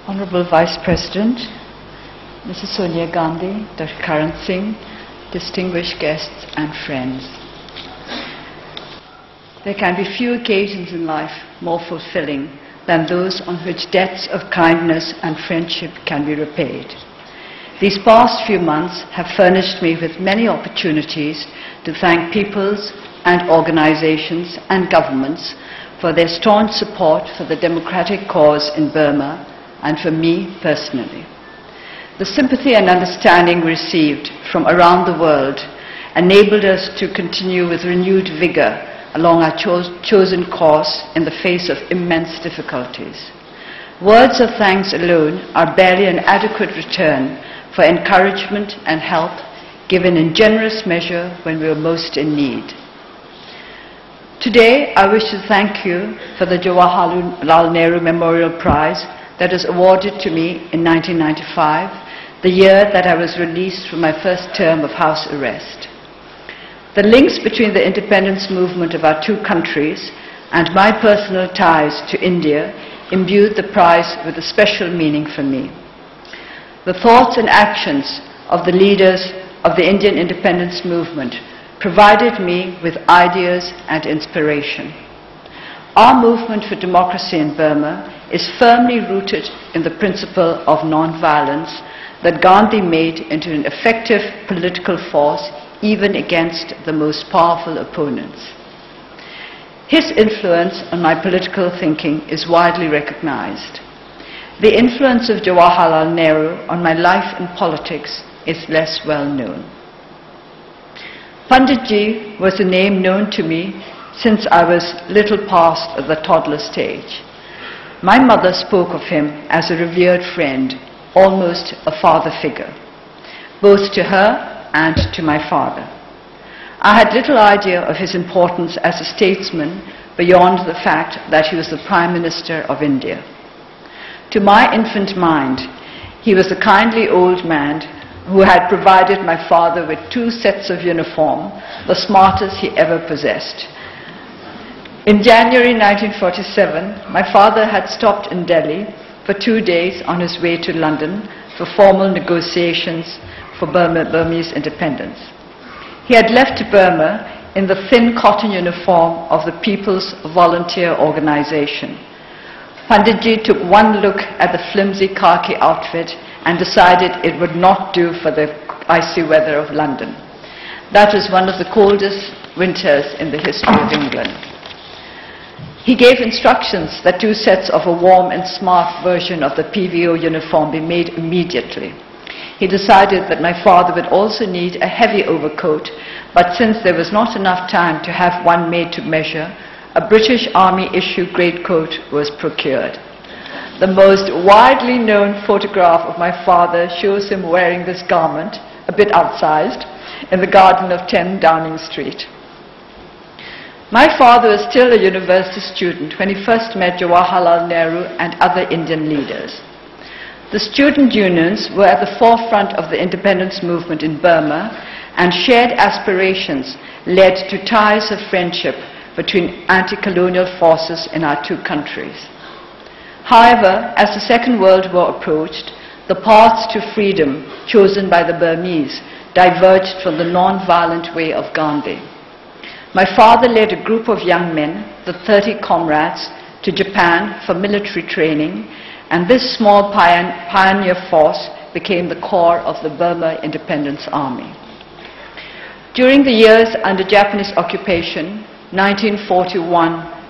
Honorable Vice President, Mrs. Sonia Gandhi, Dr. Karan Singh, distinguished guests and friends. There can be few occasions in life more fulfilling than those on which debts of kindness and friendship can be repaid. These past few months have furnished me with many opportunities to thank peoples and organizations and governments for their staunch support for the democratic cause in Burma and for me personally. The sympathy and understanding received from around the world enabled us to continue with renewed vigor along our chosen course in the face of immense difficulties. Words of thanks alone are barely an adequate return for encouragement and help given in generous measure when we were most in need. Today, I wish to thank you for the Jawaharlal Nehru Memorial Prize that was awarded to me in 1995, the year that I was released from my first term of house arrest. The links between the independence movement of our two countries and my personal ties to India imbued the prize with a special meaning for me. The thoughts and actions of the leaders of the Indian independence movement provided me with ideas and inspiration. Our movement for democracy in Burma is firmly rooted in the principle of non-violence that Gandhi made into an effective political force even against the most powerful opponents. His influence on my political thinking is widely recognized. The influence of Jawaharlal Nehru on my life in politics is less well known. Panditji was a name known to me since I was little past the toddler stage. My mother spoke of him as a revered friend, almost a father figure, both to her and to my father. I had little idea of his importance as a statesman beyond the fact that he was the Prime Minister of India. To my infant mind, he was a kindly old man who had provided my father with 2 sets of uniform, the smartest he ever possessed. In January 1947, my father had stopped in Delhi for 2 days on his way to London for formal negotiations for Burmese independence. He had left Burma in the thin cotton uniform of the People's Volunteer Organization. Panditji took one look at the flimsy khaki outfit and decided it would not do for the icy weather of London. That was one of the coldest winters in the history of England. He gave instructions that 2 sets of a warm and smart version of the PVO uniform be made immediately. He decided that my father would also need a heavy overcoat, but since there was not enough time to have one made to measure, a British Army issue greatcoat was procured. The most widely known photograph of my father shows him wearing this garment, a bit outsized, in the garden of 10 Downing Street. My father was still a university student when he first met Jawaharlal Nehru and other Indian leaders. The student unions were at the forefront of the independence movement in Burma, and shared aspirations led to ties of friendship between anti-colonial forces in our two countries. However, as the Second World War approached, the paths to freedom chosen by the Burmese diverged from the non-violent way of Gandhi. My father led a group of young men, the 30 comrades, to Japan for military training, and this small pioneer force became the core of the Burma Independence Army. During the years under Japanese occupation, 1941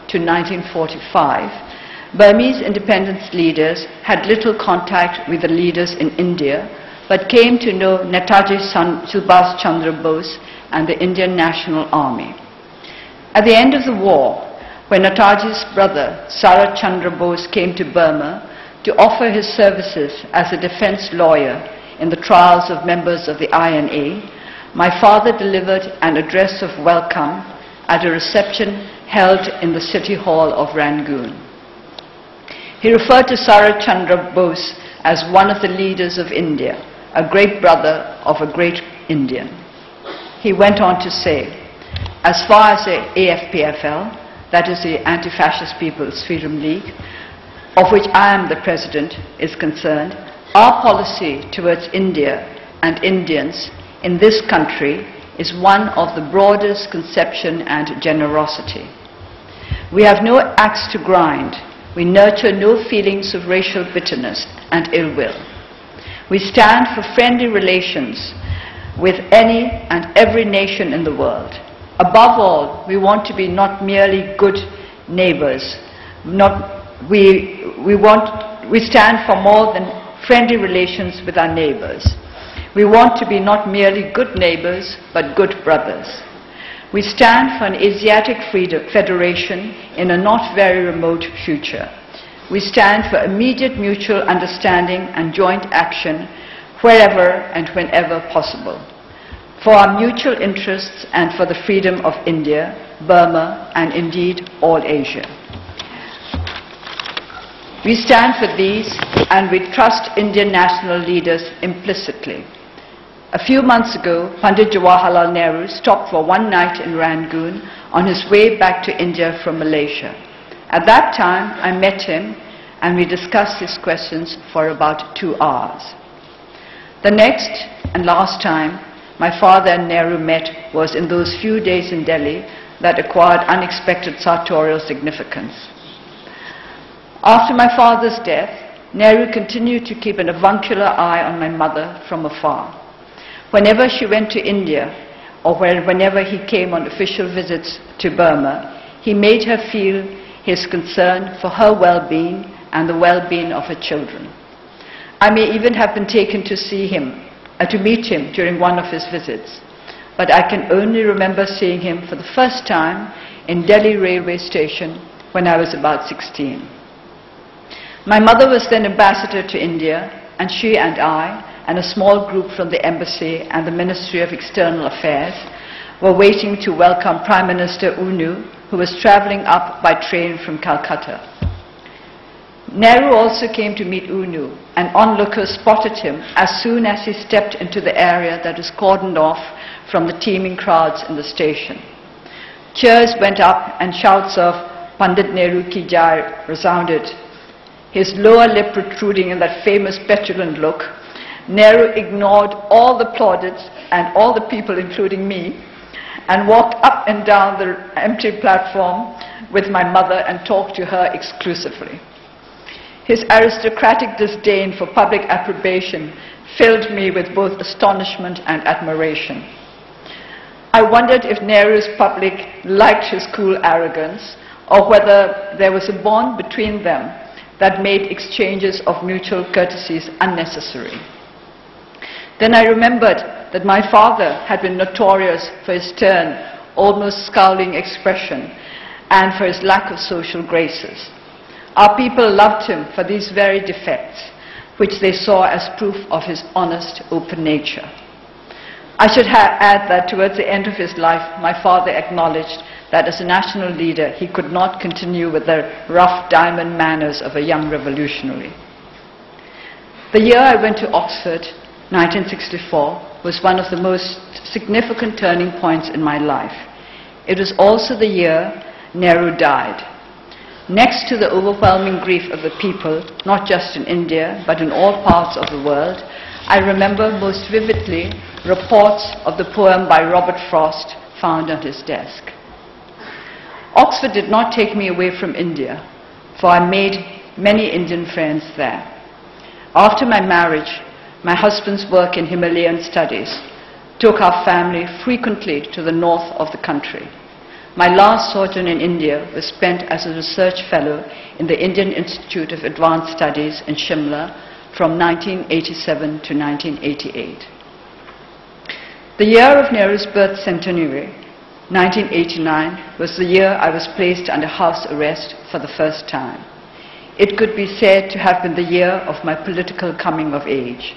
to 1945, Burmese independence leaders had little contact with the leaders in India, but came to know Netaji Subhash Chandra Bose and the Indian National Army. At the end of the war, when Netaji's brother, Sarat Chandra Bose, came to Burma to offer his services as a defense lawyer in the trials of members of the INA, my father delivered an address of welcome at a reception held in the City Hall of Rangoon. He referred to Sarat Chandra Bose as one of the leaders of India, a great brother of a great Indian. He went on to say, as far as the AFPFL, that is the Anti-Fascist People's Freedom League, of which I am the President, is concerned, our policy towards India and Indians in this country is one of the broadest conception and generosity. We have no axe to grind. We nurture no feelings of racial bitterness and ill will. We stand for friendly relations with any and every nation in the world. Above all, we want to be not merely good neighbors. We stand for more than friendly relations with our neighbors. We want to be not merely good neighbors, but good brothers. We stand for an Asiatic federation in a not very remote future. We stand for immediate mutual understanding and joint action wherever and whenever possible, for our mutual interests and for the freedom of India, Burma, and indeed all Asia. We stand for these and we trust Indian national leaders implicitly. A few months ago, Pandit Jawaharlal Nehru stopped for one night in Rangoon on his way back to India from Malaysia. At that time, I met him and we discussed his questions for about 2 hours. The next and last time my father and Nehru met was in those few days in Delhi that acquired unexpected sartorial significance. After my father's death, Nehru continued to keep an avuncular eye on my mother from afar. Whenever she went to India, or whenever he came on official visits to Burma, he made her feel his concern for her well-being and the well-being of her children. I may even have been taken to meet him during one of his visits, but I can only remember seeing him for the first time in Delhi railway station when I was about 16. My mother was then ambassador to India, and she and I, and a small group from the embassy and the Ministry of External Affairs, were waiting to welcome Prime Minister UNU, who was travelling up by train from Calcutta. Nehru also came to meet UNU, and onlookers spotted him as soon as he stepped into the area that was cordoned off from the teeming crowds in the station. Cheers went up and shouts of Pandit Nehru ki jai resounded. His lower lip protruding in that famous petulant look, Nehru ignored all the plaudits and all the people, including me, and walked up and down the empty platform with my mother and talked to her exclusively. His aristocratic disdain for public approbation filled me with both astonishment and admiration. I wondered if Nehru's public liked his cool arrogance, or whether there was a bond between them that made exchanges of mutual courtesies unnecessary. Then I remembered that my father had been notorious for his stern, almost scowling expression and for his lack of social graces. Our people loved him for these very defects, which they saw as proof of his honest, open nature. I should add that towards the end of his life, my father acknowledged that as a national leader, he could not continue with the rough diamond manners of a young revolutionary. The year I went to Oxford, 1964, was one of the most significant turning points in my life. It was also the year Nehru died. Next to the overwhelming grief of the people, not just in India, but in all parts of the world, I remember most vividly reports of the poem by Robert Frost found on his desk. Oxford did not take me away from India, for I made many Indian friends there. After my marriage, my husband's work in Himalayan studies took our family frequently to the north of the country. My last sojourn in India was spent as a research fellow in the Indian Institute of Advanced Studies in Shimla from 1987 to 1988. The year of Nehru's birth centenary, 1989, was the year I was placed under house arrest for the first time. It could be said to have been the year of my political coming of age.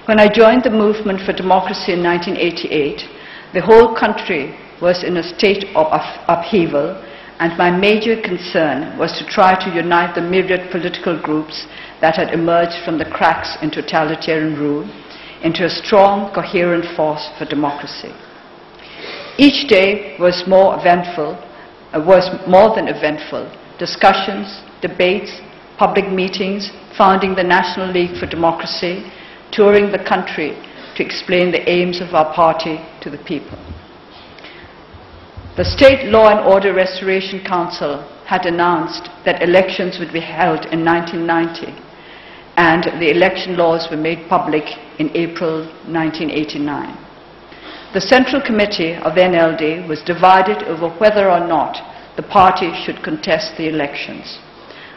When I joined the movement for democracy in 1988, the whole country was in a state of upheaval, and my major concern was to try to unite the myriad political groups that had emerged from the cracks in totalitarian rule into a strong, coherent force for democracy. Each day was more than eventful. Discussions, debates, public meetings, founding the National League for Democracy, touring the country to explain the aims of our party to the people. The State Law and Order Restoration Council had announced that elections would be held in 1990, and the election laws were made public in April 1989. The Central Committee of NLD was divided over whether or not the party should contest the elections.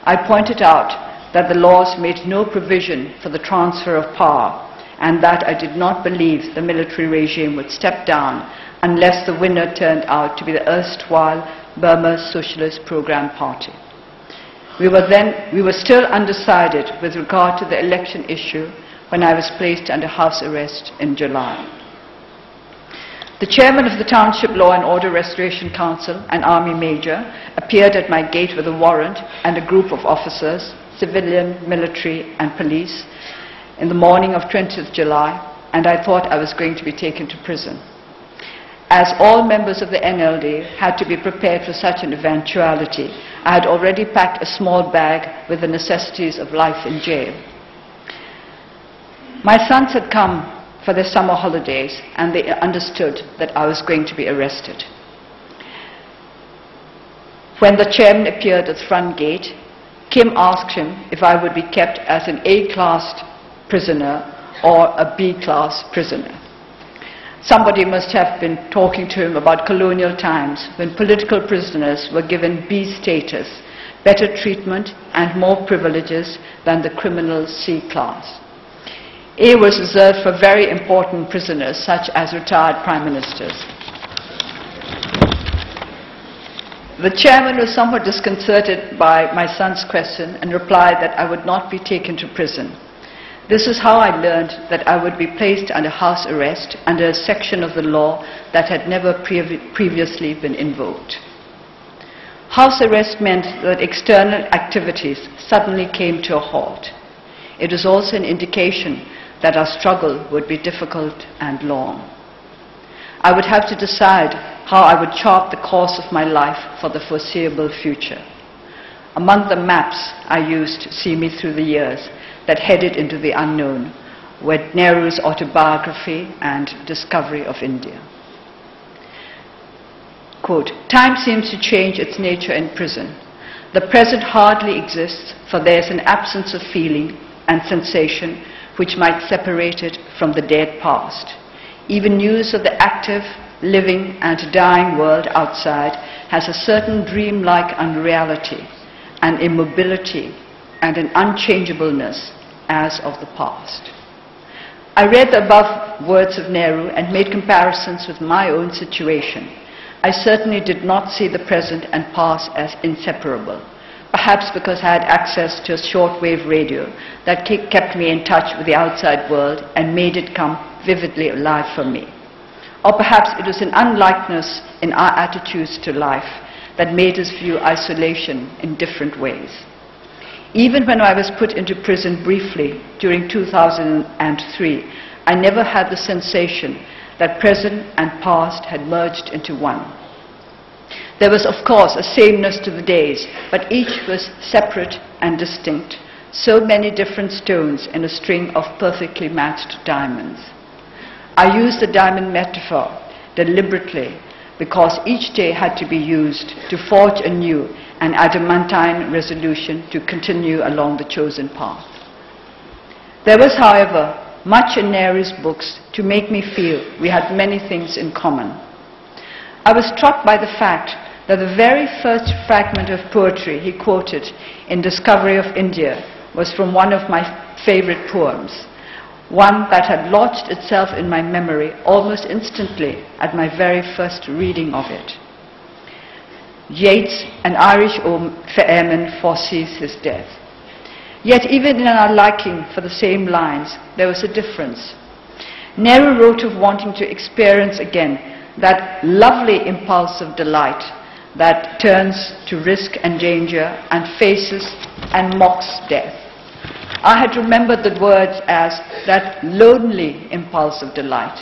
I pointed out that the laws made no provision for the transfer of power and that I did not believe the military regime would step down unless the winner turned out to be the erstwhile Burma's Socialist Program Party. We were still undecided with regard to the election issue when I was placed under house arrest in July. The chairman of the Township Law and Order Restoration Council, an army major, appeared at my gate with a warrant and a group of officers, civilian, military and police, in the morning of 20th July, and I thought I was going to be taken to prison. As all members of the NLD had to be prepared for such an eventuality, I had already packed a small bag with the necessities of life in jail. My sons had come for their summer holidays, and they understood that I was going to be arrested. When the chairman appeared at the front gate, Kim asked him if I would be kept as an A-class prisoner or a B-class prisoner. Somebody must have been talking to him about colonial times when political prisoners were given B status, better treatment and more privileges than the criminal C-class. A was reserved for very important prisoners such as retired prime ministers. The chairman was somewhat disconcerted by my son's question and replied that I would not be taken to prison. This is how I learned that I would be placed under house arrest under a section of the law that had never previously been invoked. House arrest meant that external activities suddenly came to a halt. It was also an indication that our struggle would be difficult and long. I would have to decide how I would chart the course of my life for the foreseeable future. Among the maps I used to see me through the years that headed into the unknown were Nehru's autobiography and Discovery of India. Quote, "Time seems to change its nature in prison. The present hardly exists, for there is an absence of feeling and sensation which might separate it from the dead past. Even news of the active, living and dying world outside has a certain dreamlike unreality, an immobility and an unchangeableness as of the past." I read the above words of Nehru and made comparisons with my own situation. I certainly did not see the present and past as inseparable, perhaps because I had access to a shortwave radio that kept me in touch with the outside world and made it come vividly alive for me. Or perhaps it was an unlikeness in our attitudes to life that made us view isolation in different ways. Even when I was put into prison briefly during 2003, I never had the sensation that present and past had merged into one. There was, of course, a sameness to the days, but each was separate and distinct, so many different stones in a string of perfectly matched diamonds. I use the diamond metaphor deliberately because each day had to be used to forge anew an adamantine resolution to continue along the chosen path. There was, however, much in Nehru's books to make me feel we had many things in common. I was struck by the fact that the very first fragment of poetry he quoted in Discovery of India was from one of my favorite poems, one that had lodged itself in my memory almost instantly at my very first reading of it. Yeats, an Irish airman, foresees his death. Yet even in our liking for the same lines, there was a difference. Nehru wrote of wanting to experience again that lovely impulse of delight that turns to risk and danger and faces and mocks death. I had remembered the words as that lonely impulse of delight,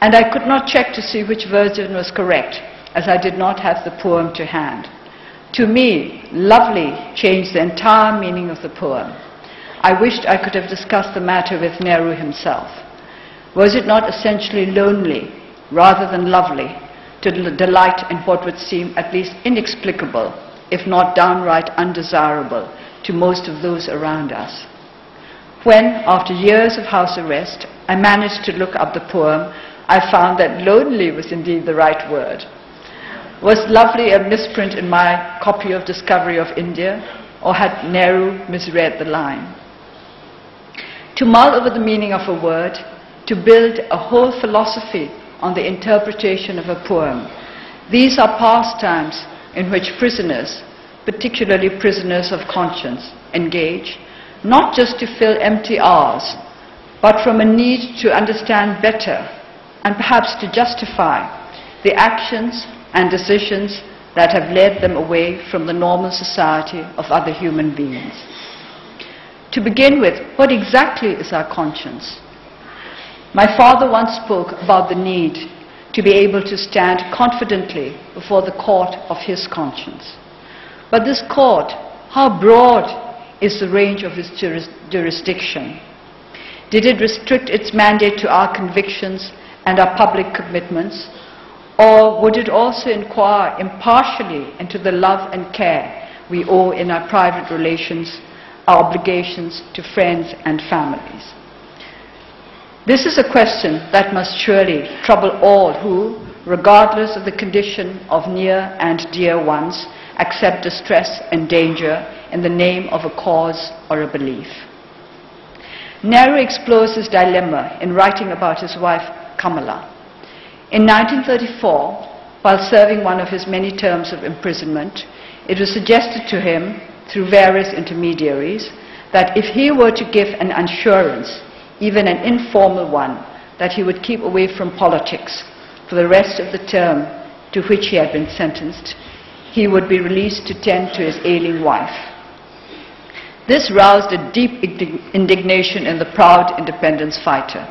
and I could not check to see which version was correct, as I did not have the poem to hand. To me, lovely changed the entire meaning of the poem. I wished I could have discussed the matter with Nehru himself. Was it not essentially lonely, rather than lovely, to delight in what would seem at least inexplicable, if not downright undesirable, to most of those around us? When, after years of house arrest, I managed to look up the poem, I found that lonely was indeed the right word. Was lovely a misprint in my copy of Discovery of India, or had Nehru misread the line? To mull over the meaning of a word, to build a whole philosophy on the interpretation of a poem, these are pastimes in which prisoners, particularly prisoners of conscience, engage, not just to fill empty hours, but from a need to understand better and perhaps to justify the actions and decisions that have led them away from the normal society of other human beings. To begin with, what exactly is our conscience? My father once spoke about the need to be able to stand confidently before the court of his conscience. But this court, how broad is the range of its jurisdiction? Did it restrict its mandate to our convictions and our public commitments? Or would it also inquire impartially into the love and care we owe in our private relations, our obligations to friends and families? This is a question that must surely trouble all who, regardless of the condition of near and dear ones, accept distress and danger in the name of a cause or a belief. Nehru explores this dilemma in writing about his wife, Kamala. In 1934, while serving one of his many terms of imprisonment, it was suggested to him, through various intermediaries, that if he were to give an assurance, even an informal one, that he would keep away from politics for the rest of the term to which he had been sentenced, he would be released to tend to his ailing wife. This roused a deep indignation in the proud independence fighter.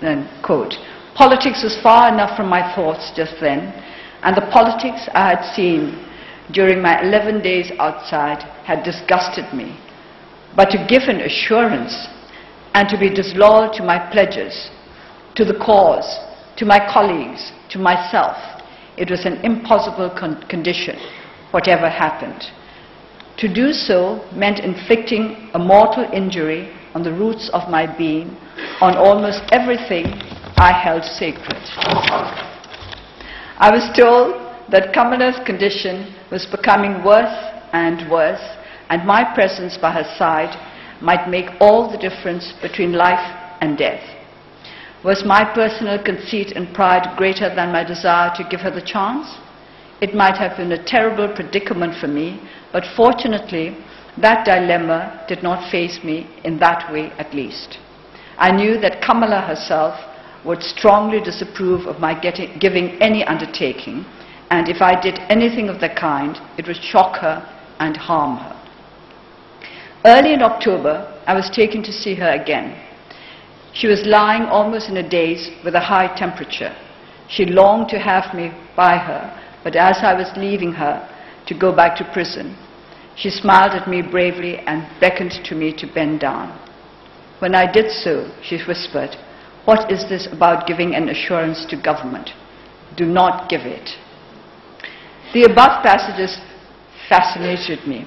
Then, quote, "Politics was far enough from my thoughts just then, and the politics I had seen during my 11 days outside had disgusted me. But to give an assurance and to be disloyal to my pledges, to the cause, to my colleagues, to myself, it was an impossible condition, whatever happened. To do so meant inflicting a mortal injury on the roots of my being, on almost everything I held sacred." I was told that Kamala's condition was becoming worse, and my presence by her side might make all the difference between life and death. Was my personal conceit and pride greater than my desire to give her the chance? It might have been a terrible predicament for me, but fortunately, that dilemma did not face me in that way at least. I knew that Kamala herself would strongly disapprove of my giving any undertaking, and if I did anything of the kind, it would shock her and harm her. Early in October, I was taken to see her again. She was lying almost in a daze with a high temperature. She longed to have me by her, but as I was leaving her to go back to prison, she smiled at me bravely and beckoned to me to bend down. When I did so, she whispered, "What is this about giving an assurance to government? Do not give it." The above passages fascinated me.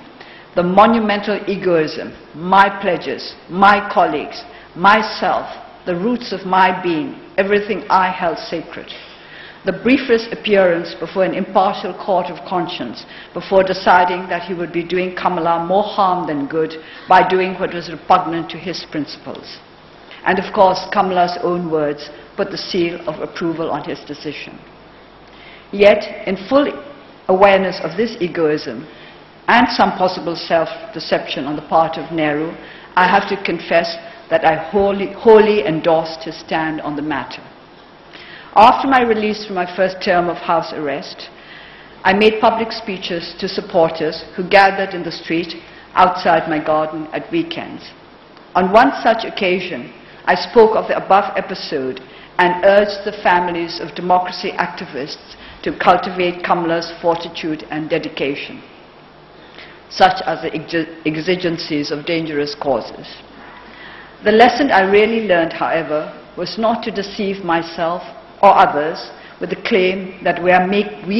The monumental egoism, my pledges, my colleagues, myself, the roots of my being, everything I held sacred. The briefest appearance before an impartial court of conscience, before deciding that he would be doing Kamala more harm than good by doing what was repugnant to his principles. And of course, Kamala's own words put the seal of approval on his decision. Yet, in full awareness of this egoism, and some possible self-deception on the part of Nehru, I have to confess that I wholly endorsed his stand on the matter. After my release from my first term of house arrest, I made public speeches to supporters who gathered in the street outside my garden at weekends. On one such occasion, I spoke of the above episode and urged the families of democracy activists to cultivate Kamala's fortitude and dedication, such as the exigencies of dangerous causes. The lesson I really learned, however, was not to deceive myself or others with the claim that we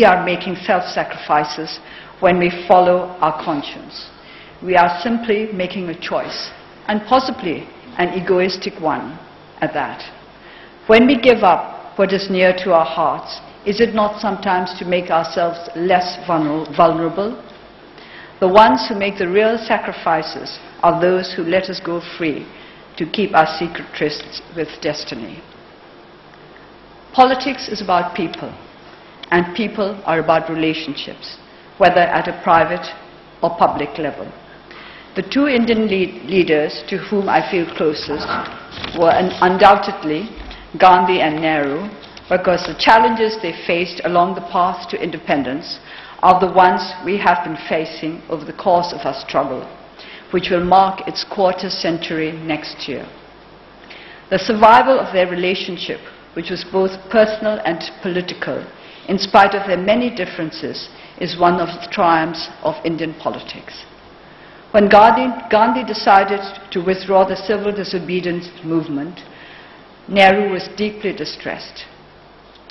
are making self-sacrifices when we follow our conscience. We are simply making a choice, and possibly an egoistic one at that. When we give up what is near to our hearts, is it not sometimes to make ourselves less vulnerable? The ones who make the real sacrifices are those who let us go free to keep our secret trysts with destiny. Politics is about people, and people are about relationships, whether at a private or public level. The two Indian leaders to whom I feel closest were undoubtedly Gandhi and Nehru, because the challenges they faced along the path to independence are the ones we have been facing over the course of our struggle, which will mark its quarter century next year. The survival of their relationship, which was both personal and political, in spite of their many differences, is one of the triumphs of Indian politics. When Gandhi decided to withdraw the civil disobedience movement, Nehru was deeply distressed.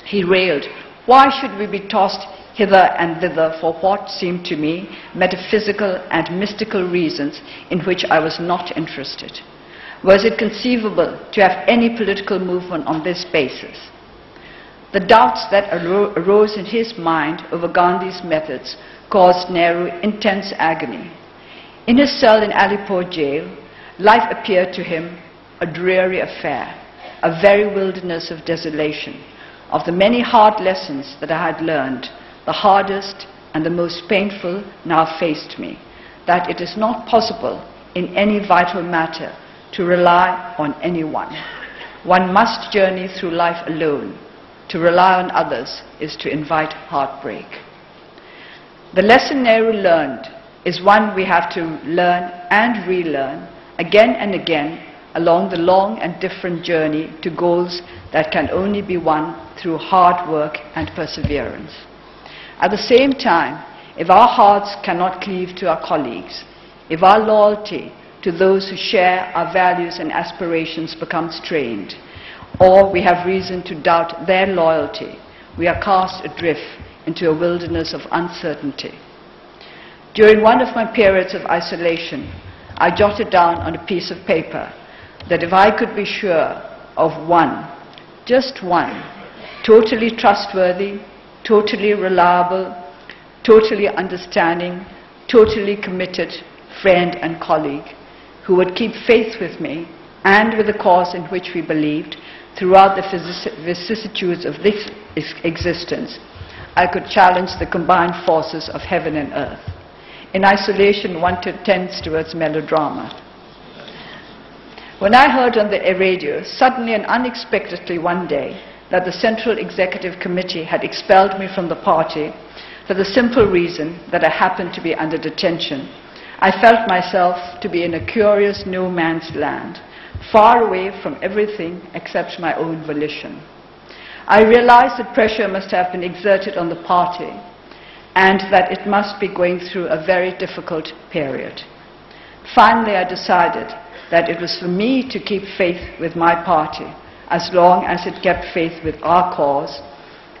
He railed, "Why should we be tossed hither and thither for what seemed to me metaphysical and mystical reasons in which I was not interested? Was it conceivable to have any political movement on this basis?" The doubts that arose in his mind over Gandhi's methods caused Nehru intense agony. In his cell in Alipore jail, life appeared to him a dreary affair, a very wilderness of desolation. Of the many hard lessons that I had learned, the hardest and the most painful now faced me, that it is not possible in any vital matter to rely on anyone. One must journey through life alone. To rely on others is to invite heartbreak. The lesson Nehru learned is one we have to learn and relearn again and again along the long and different journey to goals that can only be won through hard work and perseverance. At the same time, if our hearts cannot cleave to our colleagues, if our loyalty to those who share our values and aspirations becomes strained, or we have reason to doubt their loyalty, we are cast adrift into a wilderness of uncertainty. During one of my periods of isolation, I jotted down on a piece of paper that if I could be sure of one, just one, totally trustworthy, totally reliable, totally understanding, totally committed friend and colleague who would keep faith with me and with the cause in which we believed throughout the vicissitudes of this existence, I could challenge the combined forces of heaven and earth. In isolation, one tends towards melodrama. When I heard on the radio, suddenly and unexpectedly one day, that the Central Executive Committee had expelled me from the party for the simple reason that I happened to be under detention, I felt myself to be in a curious no man's land, far away from everything except my own volition. I realized that pressure must have been exerted on the party and that it must be going through a very difficult period. Finally, I decided that it was for me to keep faith with my party as long as it kept faith with our cause,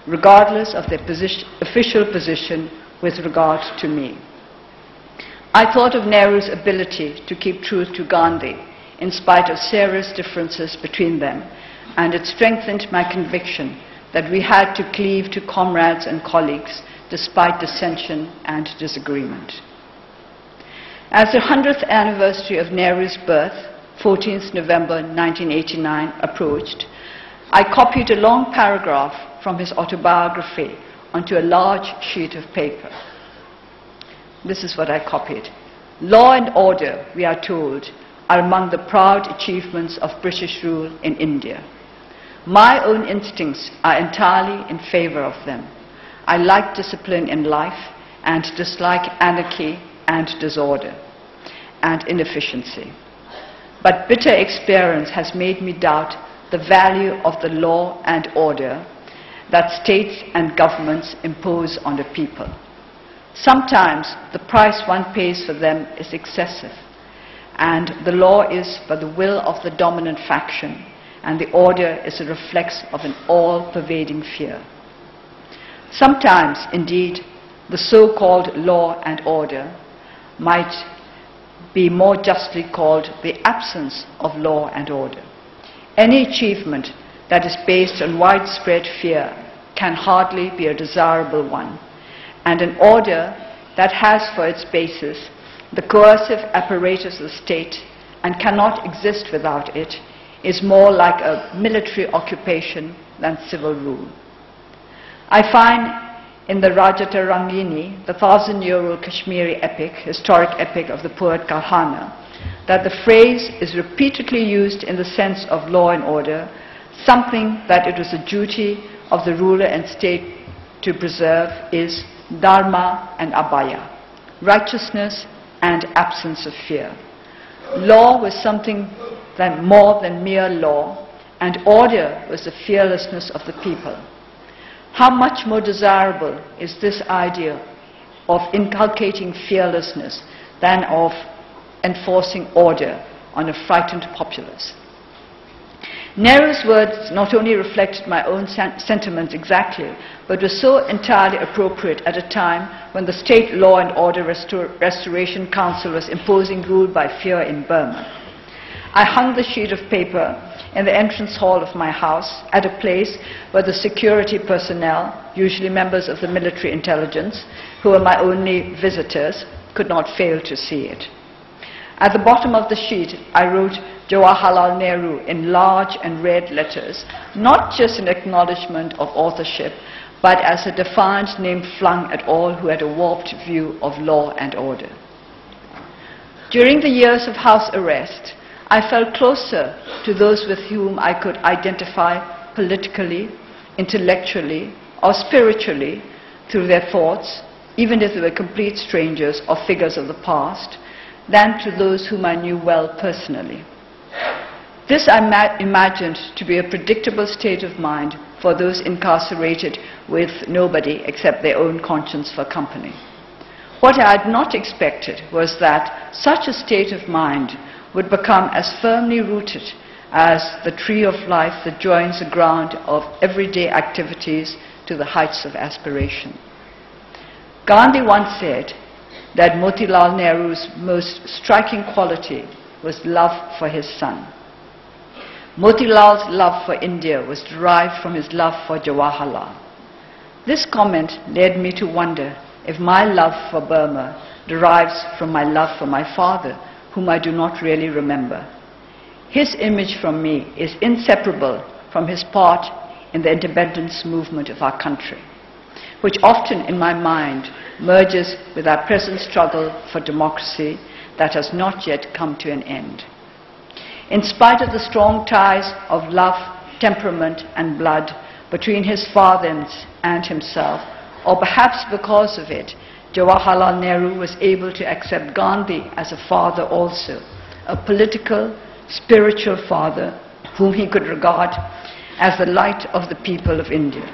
regardless of their official position with regard to me. I thought of Nehru's ability to keep truth to Gandhi in spite of serious differences between them, and it strengthened my conviction that we had to cleave to comrades and colleagues despite dissension and disagreement. As the 100th anniversary of Nehru's birth, 14th November 1989, approached, I copied a long paragraph from his autobiography onto a large sheet of paper. This is what I copied. "Law and order, we are told, are among the proud achievements of British rule in India. My own instincts are entirely in favor of them. I like discipline in life and dislike anarchy and disorder and inefficiency. But bitter experience has made me doubt the value of the law and order that states and governments impose on the people. Sometimes the price one pays for them is excessive, and the law is but the will of the dominant faction, and the order is a reflex of an all-pervading fear. Sometimes, indeed, the so-called law and order might be more justly called the absence of law and order. Any achievement that is based on widespread fear can hardly be a desirable one, and an order that has for its basis the coercive apparatus of the state and cannot exist without it is more like a military occupation than civil rule. I find in the Rajatarangini, the 1,000-year-old Kashmiri epic, historic epic of the poet Kalhana, that the phrase is repeatedly used in the sense of law and order, something that it was a duty of the ruler and state to preserve is dharma and abhaya, righteousness and absence of fear. Law was something more than mere law, and order was the fearlessness of the people. How much more desirable is this idea of inculcating fearlessness than of enforcing order on a frightened populace? Nehru's words not only reflected my own sentiments exactly, but were so entirely appropriate at a time when the State Law and Order Restoration Council was imposing rule by fear in Burma. I hung the sheet of paper in the entrance hall of my house at a place where the security personnel, usually members of the military intelligence, who were my only visitors, could not fail to see it. At the bottom of the sheet, I wrote Jawaharlal Nehru in large and red letters, not just in acknowledgement of authorship, but as a defiant name flung at all who had a warped view of law and order. During the years of house arrest, I felt closer to those with whom I could identify politically, intellectually, or spiritually through their thoughts, even if they were complete strangers or figures of the past, than to those whom I knew well personally. This I imagined to be a predictable state of mind for those incarcerated with nobody except their own conscience for company. What I had not expected was that such a state of mind would become as firmly rooted as the tree of life that joins the ground of everyday activities to the heights of aspiration. Gandhi once said that Motilal Nehru's most striking quality was love for his son. Motilal's love for India was derived from his love for Jawaharlal. This comment led me to wonder if my love for Burma derives from my love for my father, whom I do not really remember. His image from me is inseparable from his part in the independence movement of our country, which often in my mind merges with our present struggle for democracy that has not yet come to an end. In spite of the strong ties of love, temperament and blood between his father and himself, or perhaps because of it, Jawaharlal Nehru was able to accept Gandhi as a father also, a political, spiritual father whom he could regard as the light of the people of India.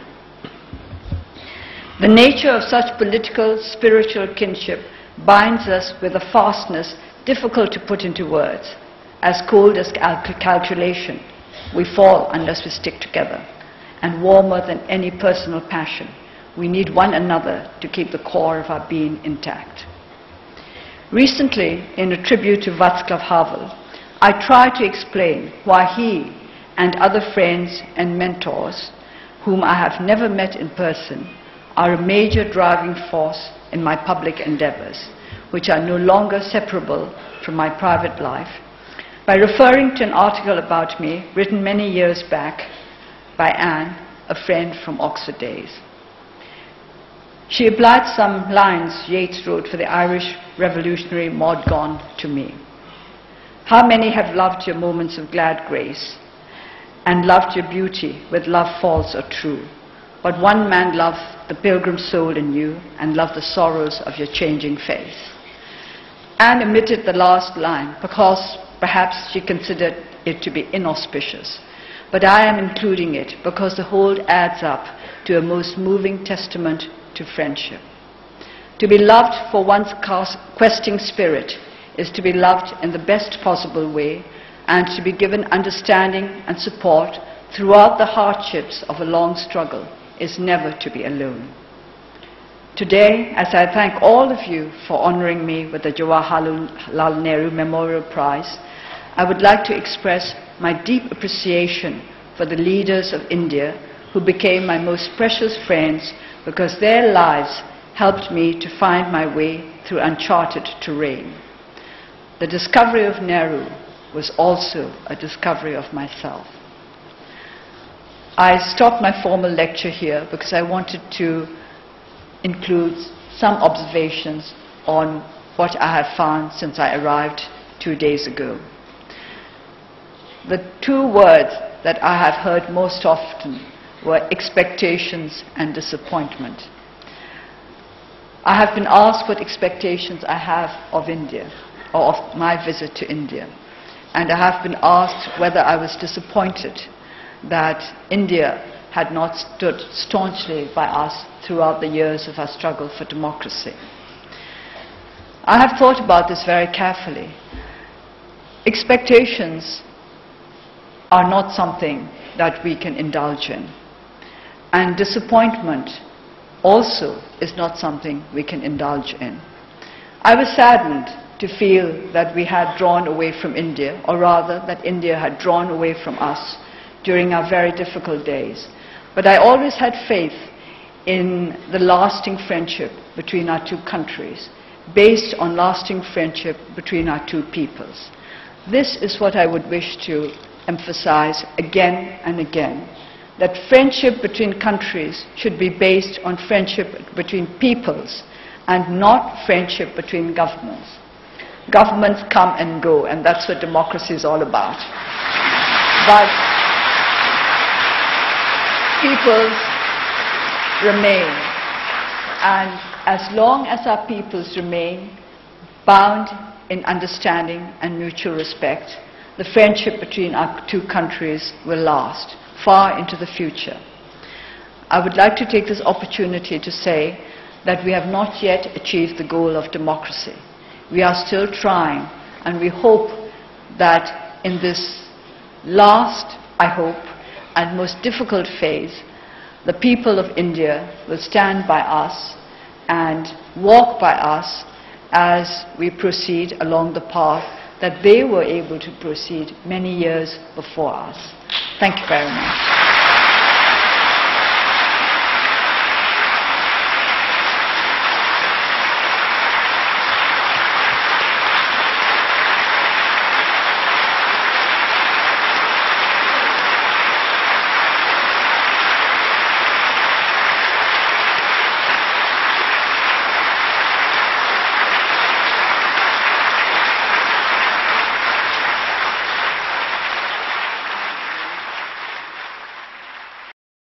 The nature of such political, spiritual kinship binds us with a fastness difficult to put into words. As cold as calculation, we fall unless we stick together, and warmer than any personal passion, we need one another to keep the core of our being intact. Recently, in a tribute to Václav Havel, I tried to explain why he and other friends and mentors, whom I have never met in person, are a major driving force in my public endeavors, which are no longer separable from my private life, by referring to an article about me written many years back by Anne, a friend from Oxford days. She applied some lines Yeats wrote for the Irish revolutionary Maud Gonne to me. How many have loved your moments of glad grace, and loved your beauty with love false or true, but one man loved the pilgrim soul in you, and loved the sorrows of your changing face. Anne omitted the last line because perhaps she considered it to be inauspicious, but I am including it because the whole adds up to a most moving testament to friendship. To be loved for one's questing spirit is to be loved in the best possible way and to be given understanding and support throughout the hardships of a long struggle is never to be alone. Today, as I thank all of you for honoring me with the Jawaharlal Nehru Memorial Prize, I would like to express my deep appreciation for the leaders of India who became my most precious friends because their lives helped me to find my way through uncharted terrain. The discovery of Nehru was also a discovery of myself. I stopped my formal lecture here because I wanted to include some observations on what I have found since I arrived 2 days ago. The two words that I have heard most often were expectations and disappointment. I have been asked what expectations I have of India, or of my visit to India. And I have been asked whether I was disappointed that India had not stood staunchly by us throughout the years of our struggle for democracy. I have thought about this very carefully. Expectations are not something that we can indulge in. And disappointment also is not something we can indulge in. I was saddened to feel that we had drawn away from India, or rather that India had drawn away from us during our very difficult days. But I always had faith in the lasting friendship between our two countries, based on lasting friendship between our two peoples. This is what I would wish to emphasize again and again, that friendship between countries should be based on friendship between peoples and not friendship between governments. Governments come and go, and that's what democracy is all about. But peoples remain, and as long as our peoples remain bound in understanding and mutual respect, the friendship between our two countries will last far into the future. I would like to take this opportunity to say that we have not yet achieved the goal of democracy. We are still trying, and we hope that in this last, I hope, and most difficult phase, the people of India will stand by us and walk by us as we proceed along the path that they were able to proceed many years before us. Thank you very much.